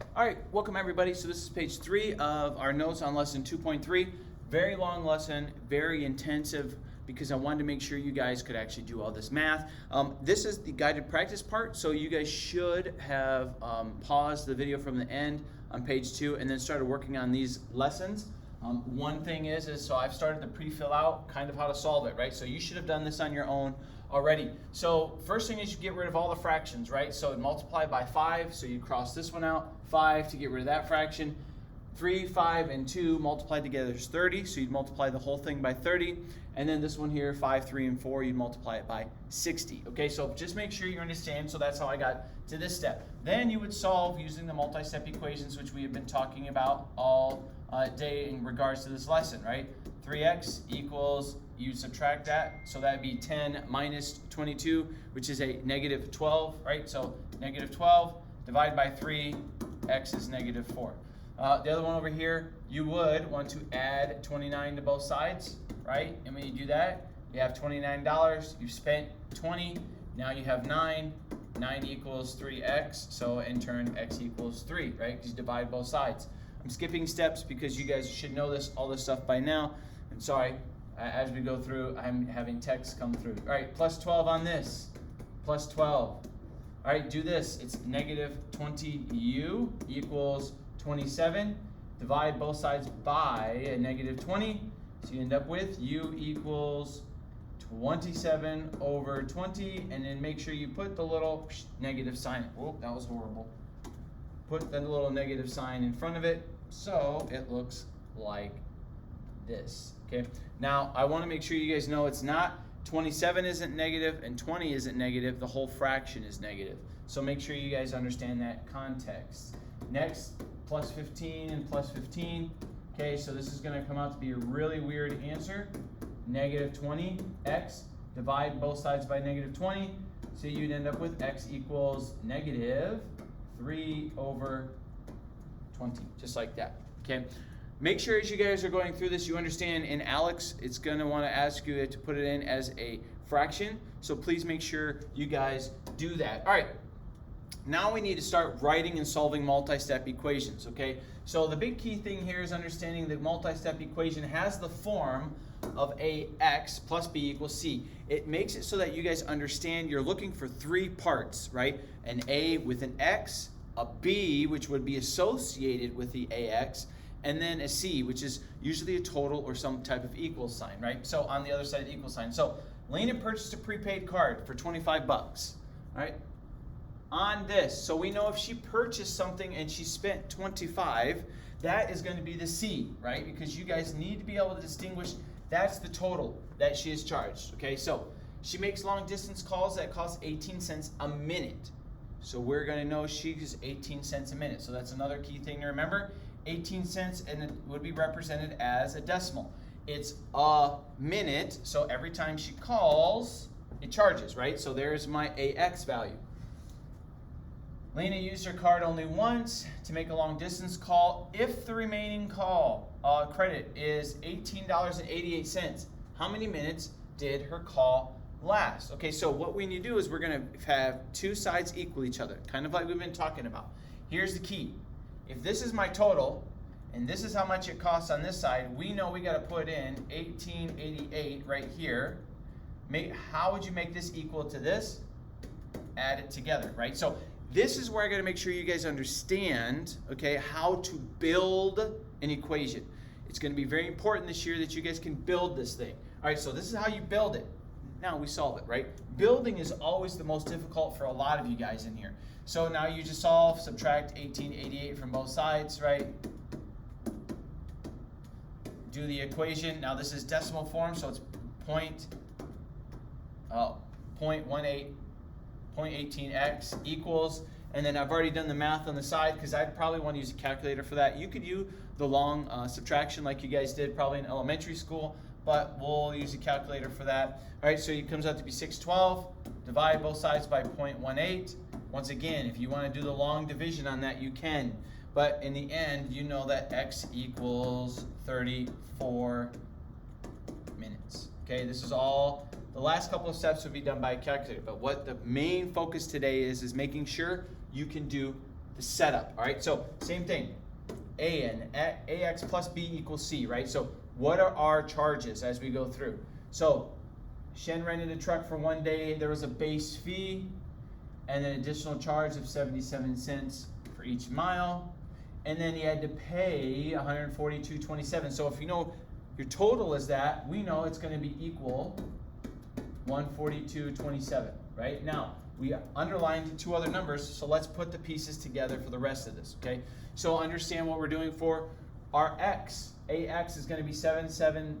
All right, welcome everybody. So this is page 3 of our notes on lesson 2.3. Very long lesson, very intensive, because I wanted to make sure you guys could actually do all this math. This is the guided practice part, so you guys should have paused the video from the end on page 2 and then started working on these lessons. One thing is so I've started to pre-fill out kind of how to solve it, right? So you should have done this on your own already. So first thing is you get rid of all the fractions, right? So multiply by 5, so you cross this one out, 5 to get rid of that fraction. 3, 5, and 2 multiplied together is 30, so you'd multiply the whole thing by 30. And then this one here, 5, 3, and 4, you'd multiply it by 60. Okay, so just make sure you understand, so that's how I got to this step. Then you would solve using the multi-step equations, which we have been talking about all day in regards to this lesson, right? 3x equals, you subtract that, so that'd be 10 minus 22, which is a negative 12, right? So negative 12 divided by 3, x is negative 4. The other one over here, you would want to add 29 to both sides, right? And when you do that, you have $29. You've spent 20. Now you have 9. 9 equals 3x. So in turn, x equals 3, right? Because you divide both sides. I'm skipping steps because you guys should know all this stuff by now. And sorry, as we go through, I'm having text come through. All right, plus 12 on this. Plus 12. All right, do this. It's negative 20u equals 27. Divide both sides by a negative 20. So you end up with u equals 27 over 20. And then make sure you put the little negative sign. Oh, that was horrible. Put the little negative sign in front of it so it looks like this. Okay. Now, I want to make sure you guys know it's not 27 isn't negative and 20 isn't negative. The whole fraction is negative. So make sure you guys understand that context. Next, plus 15 and plus 15. Okay, so this is going to come out to be a really weird answer. Negative 20x. Divide both sides by negative 20. So you'd end up with x equals negative 3 over 20. Just like that. Okay. Make sure as you guys are going through this, you understand in Alex, it's going to want to ask you to put it in as a fraction. So please make sure you guys do that. All right. Now we need to start writing and solving multi-step equations, okay? So the big key thing here is understanding that multi-step equation has the form of ax plus b equals c. It makes it so that you guys understand you're looking for 3 parts, right? An a with an x, a b, which would be associated with the ax, and then a c, which is usually a total or some type of equal sign, right? So on the other side of the equal sign. So Lena purchased a prepaid card for 25 bucks, all right? On this, so we know if she purchased something and she spent 25, that is going to be the C, right? Because you guys need to be able to distinguish that's the total that she is charged, okay? So she makes long distance calls that cost 18 cents a minute. So we're going to know she's 18 cents a minute. So that's another key thing to remember. 18 cents, and it would be represented as a decimal. It's a minute, so every time she calls, it charges, right? So there's my AX value. Lena used her card only once to make a long distance call. If the remaining call credit is $18.88, how many minutes did her call last? Okay, so what we need to do is we're going to have 2 sides equal each other, kind of like we've been talking about. Here's the key. If this is my total, and this is how much it costs on this side, we know we got to put in $18.88 right here. How would you make this equal to this? Add it together, right? So this is where I got to make sure you guys understand, okay, how to build an equation. It's going to be very important this year that you guys can build this thing. All right, so this is how you build it. Now we solve it, right? Building is always the most difficult for a lot of you guys in here. So now you just solve, subtract 1888 from both sides, right? Do the equation. Now this is decimal form, so it's 0.18x equals, and then I've already done the math on the side because I'd probably want to use a calculator for that. You could use the long subtraction like you guys did probably in elementary school, but we'll use a calculator for that. All right, so it comes out to be 612. Divide both sides by 0.18. Once again, if you want to do the long division on that, you can. But in the end, you know that x equals 34 minutes. Okay, this is all. The last couple of steps would be done by a calculator. But what the main focus today is making sure you can do the setup, all right? So same thing, AX plus B equals C, right? So what are our charges as we go through? So Shen rented a truck for 1 day. There was a base fee and an additional charge of 77 cents for each mile. And then he had to pay $142.27. So if you know your total is that, we know it's going to be equal $142.27, right? Now, we underlined 2 other numbers, so let's put the pieces together for the rest of this, okay? So understand what we're doing for our X. AX is going to be 77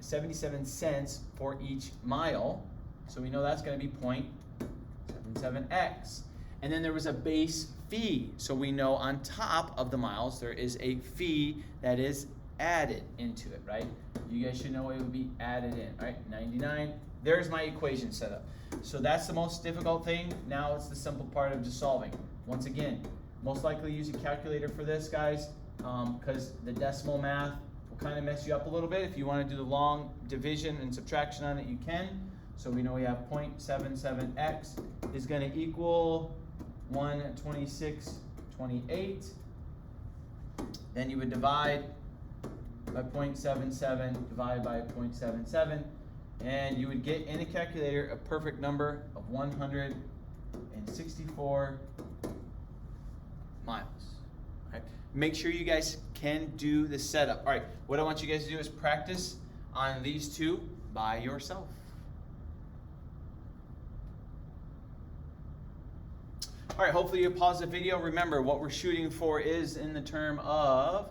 cents for each mile. So we know that's going to be 0.77x. And then there was a base fee. So we know on top of the miles, there is a fee that is added into it, right? You guys should know it would be added in, right? 99. There's my equation set up. So that's the most difficult thing. Now it's the simple part of just solving. Once again, most likely use a calculator for this, guys, because the decimal math will kind of mess you up a little bit. If you want to do the long division and subtraction on it, you can. So we know we have 0.77x is going to equal 126.28. Then you would divide by 0.77, divide by 0.77, and you would get in a calculator a perfect number of 164 miles. All right. Make sure you guys can do the setup. All right, what I want you guys to do is practice on these 2 by yourself. All right, hopefully you pause the video. Remember, what we're shooting for is in the term of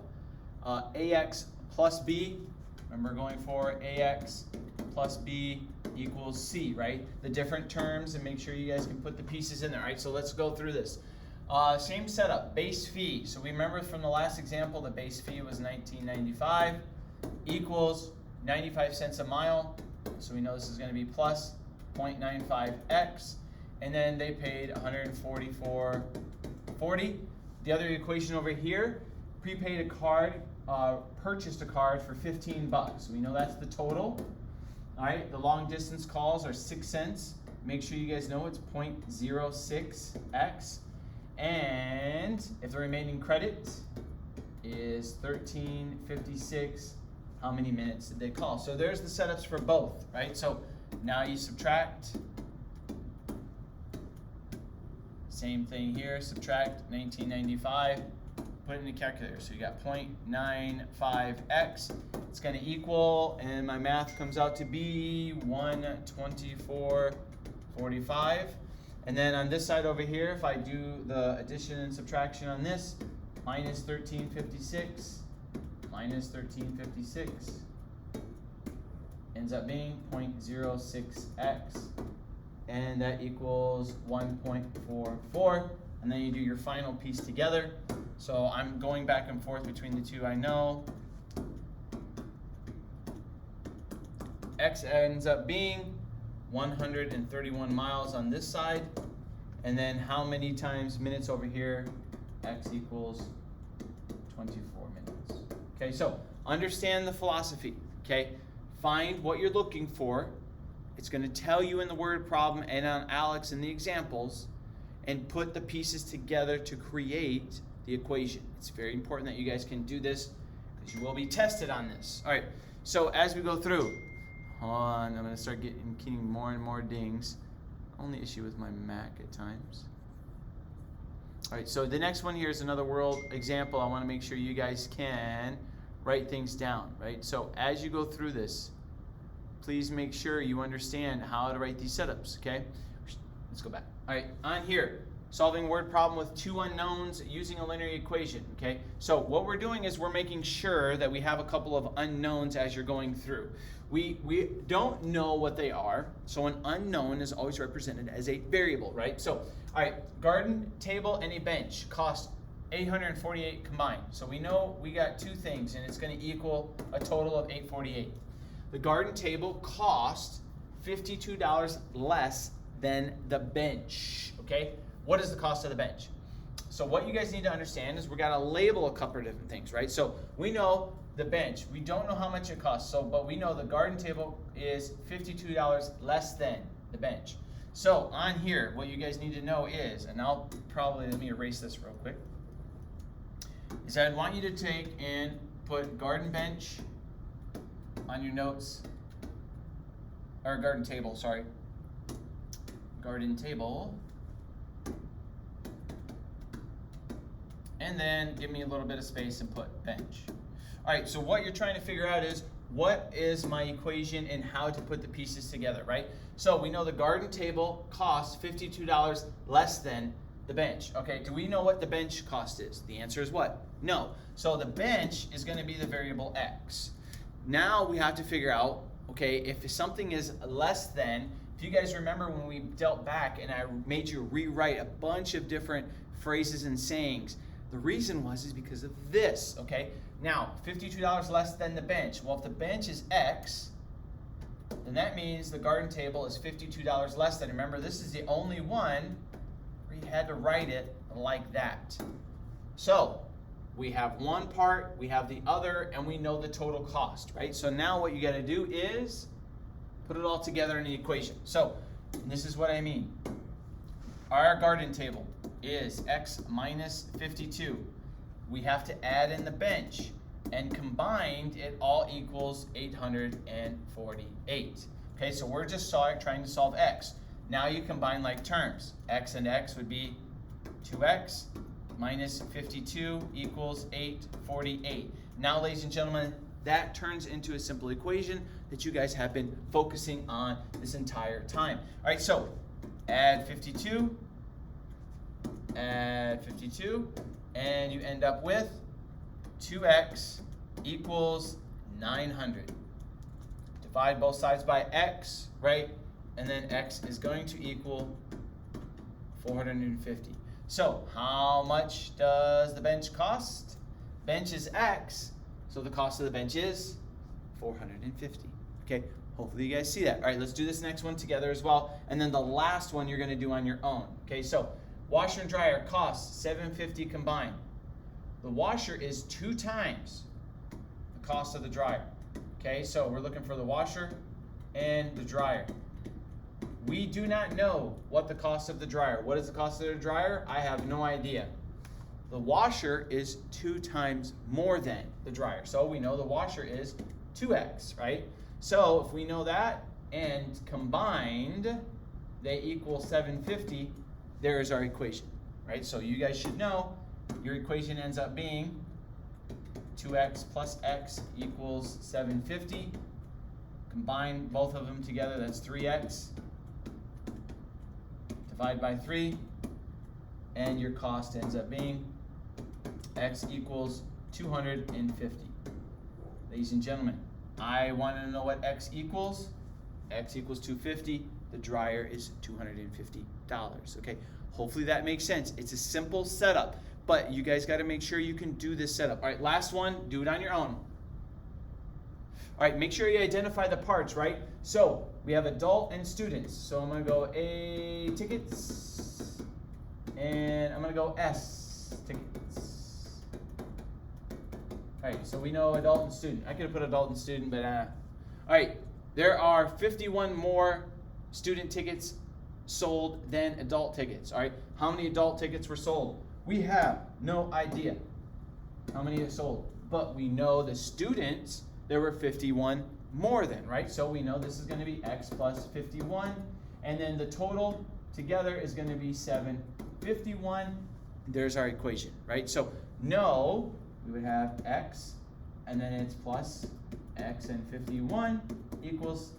AX plus B. Remember, going for AX plus B equals C, right? The different terms, and make sure you guys can put the pieces in there. All right, so let's go through this. Same setup, base fee. So we remember from the last example, the base fee was $19.95 equals 95 cents a mile. So we know this is going to be plus 0.95x. And then they paid $144.40. The other equation over here, prepaid a card, purchased a card for 15 bucks. We know that's the total. All right, the long distance calls are 6 cents. Make sure you guys know it's 0.06x. And if the remaining credit is $13.56, how many minutes did they call? So there's the setups for both, right? So now you subtract. Same thing here, subtract 1995, put it in the calculator. So you got 0.95x. It's going to equal, and my math comes out to be 124.45. And then on this side over here, if I do the addition and subtraction on this, minus 13.56, minus 13.56 ends up being 0.06x. And that equals 1.44, and then you do your final piece together. So I'm going back and forth between the 2, I know. X ends up being 131 miles on this side, and then how many times minutes over here? X equals 24 minutes. Okay, so understand the philosophy, okay? Find what you're looking for. It's going to tell you in the word problem and on Alex in the examples, and put the pieces together to create the equation. It's very important that you guys can do this because you will be tested on this. All right, so as we go through, I'm going to start getting more and more dings. Only issue with my Mac at times. All right, so the next one here is another world example. I want to make sure you guys can write things down, right? So as you go through this, please make sure you understand how to write these setups, okay? Let's go back. All right, on here, solving word problem with 2 unknowns using a linear equation, okay? So what we're doing is we're making sure that we have a couple of unknowns as you're going through. We don't know what they are, so an unknown is always represented as a variable, right? So, all right, garden table and a bench cost $848 combined. So we know we got 2 things, and it's going to equal a total of $848. The garden table cost $52 less than the bench, okay? What is the cost of the bench? So what you guys need to understand is we're going to label a couple of different things, right? So we know the bench. We don't know how much it costs, but we know the garden table is $52 less than the bench. So on here, what you guys need to know is, and I'll probably, let me erase this real quick, is I want you to take and put garden bench on your notes, or garden table, sorry. Garden table. And then give me a little bit of space and put bench. All right, so what you're trying to figure out is, what is my equation and how to put the pieces together, right? So we know the garden table costs $52 less than the bench. Okay, do we know what the bench cost is? The answer is what? No. So the bench is going to be the variable x. Now we have to figure out, okay, if something is less than, if you guys remember when we dealt back and I made you rewrite a bunch of different phrases and sayings, the reason is because of this, okay? Now, $52 less than the bench. Well, if the bench is x, then that means the garden table is $52 less than. Remember, this is the only one where you had to write it like that. So, we have one part, we have the other, and we know the total cost, right? So now what you got to do is put it all together in the equation. So, this is what I mean. Our garden table is x minus 52. We have to add in the bench, and combined it all equals 848. Okay, so we're just trying to solve x. Now you combine like terms. X and x would be 2x minus 52 equals 848. Now, ladies and gentlemen, that turns into a simple equation that you guys have been focusing on this entire time. All right, so add 52, and you end up with 2x equals 900. Divide both sides by x, right? And then x is going to equal 450. So how much does the bench cost? Bench is x, so the cost of the bench is 450. Okay, hopefully you guys see that. All right, let's do this next one together as well. And then the last one you're going to do on your own. Okay, so washer and dryer costs $750 combined. The washer is 2 times the cost of the dryer. Okay, so we're looking for the washer and the dryer. We do not know what the cost of the dryer. What is the cost of the dryer? I have no idea. The washer is 2 times more than the dryer. So we know the washer is 2x, right? So if we know that and combined they equal 750, there is our equation, right? So you guys should know your equation ends up being 2x plus x equals 750. Combine both of them together, that's 3x. Divide by 3, and your cost ends up being x equals 250. Ladies and gentlemen, I want to know what x equals. X equals 250. The dryer is $250. Okay, hopefully that makes sense. It's a simple setup, but you guys got to make sure you can do this setup. All right, last one, do it on your own. All right, make sure you identify the parts, right? So we have adult and students. So I'm going to go A, tickets, and I'm going to go S, tickets. All right, so we know adult and student. I could have put adult and student, but all right, there are 51 more student tickets sold than adult tickets. All right, how many adult tickets were sold? We have no idea how many are sold, but we know the students, there were 51 more than, right? So we know this is going to be x plus 51, and then the total together is going to be 751. There's our equation, right? So no, we would have x, and then it's plus x and 51 equals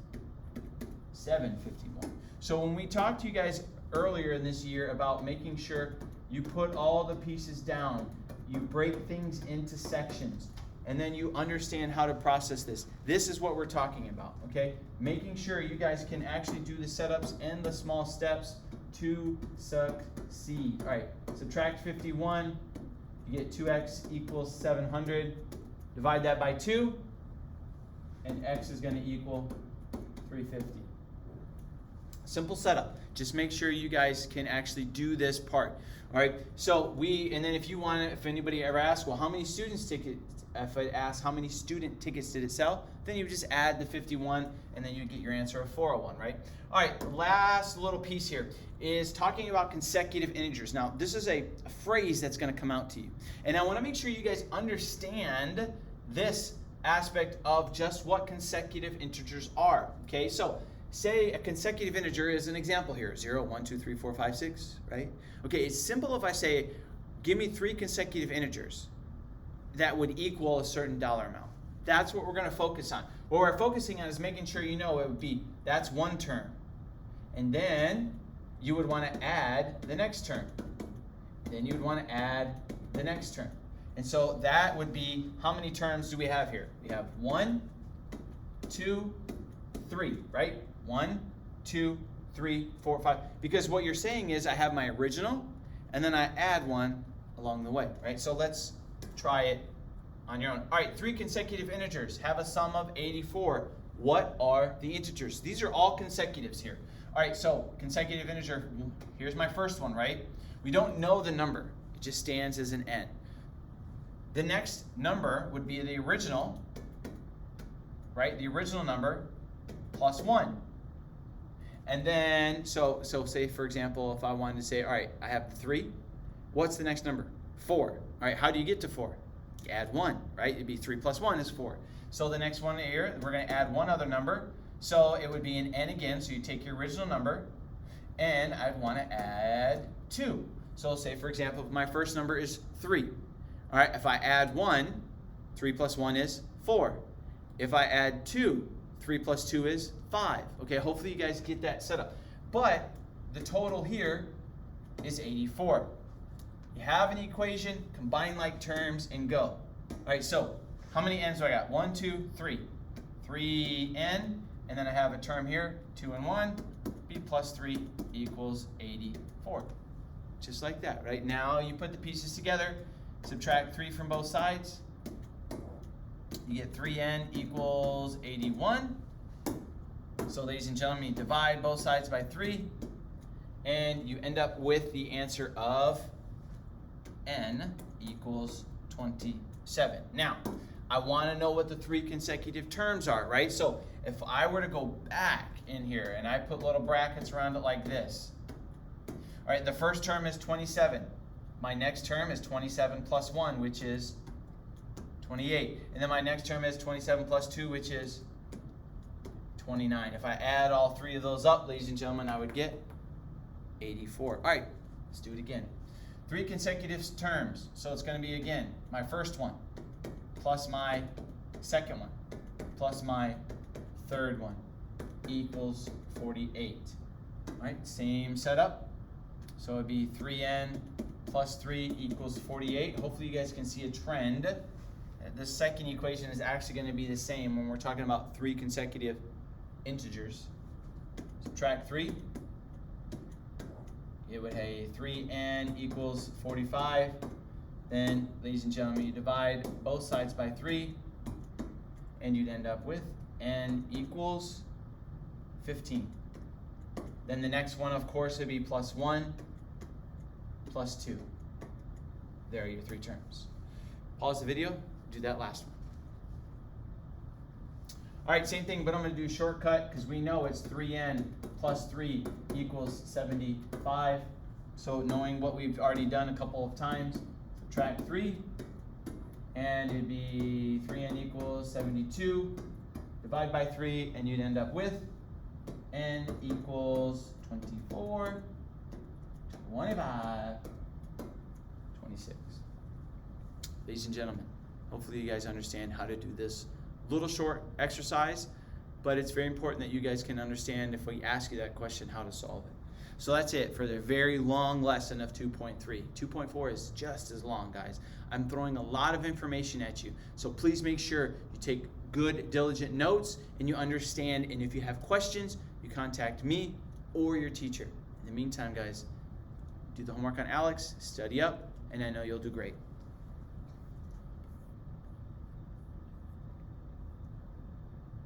751. So when we talked to you guys earlier in this year about making sure you put all the pieces down, you break things into sections, and then you understand how to process this. This is what we're talking about, okay? Making sure you guys can actually do the setups and the small steps to succeed. All right, subtract 51, you get 2x equals 700. Divide that by 2, and x is going to equal 350. Simple setup. Just make sure you guys can actually do this part. All right, so and then if you want to, if anybody ever asks, well, how many student tickets did it sell? Then you just add the 51 and then you get your answer of 401, right? All right, last little piece here is talking about consecutive integers. Now, this is a phrase that's going to come out to you. And I want to make sure you guys understand this aspect of just what consecutive integers are, okay? So, say a consecutive integer is an example here, 0, 1, 2, 3, 4, 5, 6, right? Okay, it's simple if I say, give me 3 consecutive integers that would equal a certain dollar amount. That's what we're going to focus on. What we're focusing on is making sure you know it would be, that's one term. And then you would want to add the next term. Then you would want to add the next term. And so that would be, how many terms do we have here? We have 1, 2, 3, right? 1, 2, 3, 4, 5. Because what you're saying is I have my original, and then I add one along the way, right? So let's try it on your own. All right, 3 consecutive integers have a sum of 84. What are the integers? These are all consecutives here. All right, so consecutive integer, here's my first one, right? We don't know the number. It just stands as an n. The next number would be the original, right? The original number plus 1. And then, so say, for example, if I wanted to say, all right, I have 3. What's the next number? 4. All right, how do you get to 4? You add 1, right? It'd be 3 plus 1 is 4. So the next one here, we're going to add one other number. So it would be an n again. So you take your original number, and I'd want to add 2. So say, for example, if my first number is 3. All right, if I add 1, 3 plus 1 is 4. If I add 2, 3 plus 2 is 5. Okay, hopefully you guys get that set up. But the total here is 84. You have an equation, combine like terms, and go. All right, so how many n's do I got? 1, 2, 3. 3n, and then I have a term here, 2 and 1. b plus 3 equals 84. Just like that, right? Now you put the pieces together, subtract 3 from both sides. You get 3n equals 81. So ladies and gentlemen, you divide both sides by 3, and you end up with the answer of n equals 27. Now, I want to know what the 3 consecutive terms are, right? So if I were to go back in here and I put little brackets around it like this, all right, the first term is 27. My next term is 27 plus 1, which is 28. And then my next term is 27 plus 2, which is 29. If I add all 3 of those up, ladies and gentlemen, I would get 84. All right, let's do it again. 3 consecutive terms. So it's going to be, again, my first one plus my second one plus my third one equals 48. All right, same setup. So it would be 3n plus 3 equals 48. Hopefully you guys can see a trend. The second equation is actually going to be the same when we're talking about 3 consecutive integers. Subtract 3. It would have 3n equals 45. Then, ladies and gentlemen, you divide both sides by 3, and you'd end up with n equals 15. Then the next one, of course, would be plus 1 plus 2. There are your 3 terms. Pause the video, do that last one. All right, same thing, but I'm going to do a shortcut because we know it's 3n plus 3 equals 75. So knowing what we've already done a couple of times, subtract 3, and it'd be 3n equals 72. Divide by 3, and you'd end up with n equals 24, 25, 26. Ladies and gentlemen, hopefully you guys understand how to do this little short exercise, but it's very important that you guys can understand, if we ask you that question, how to solve it. So that's it for the very long lesson of 2.3. 2.4 is just as long, guys. I'm throwing a lot of information at you, so please make sure you take good, diligent notes and you understand, and if you have questions, you contact me or your teacher. In the meantime, guys, do the homework on Alex, study up, and I know you'll do great.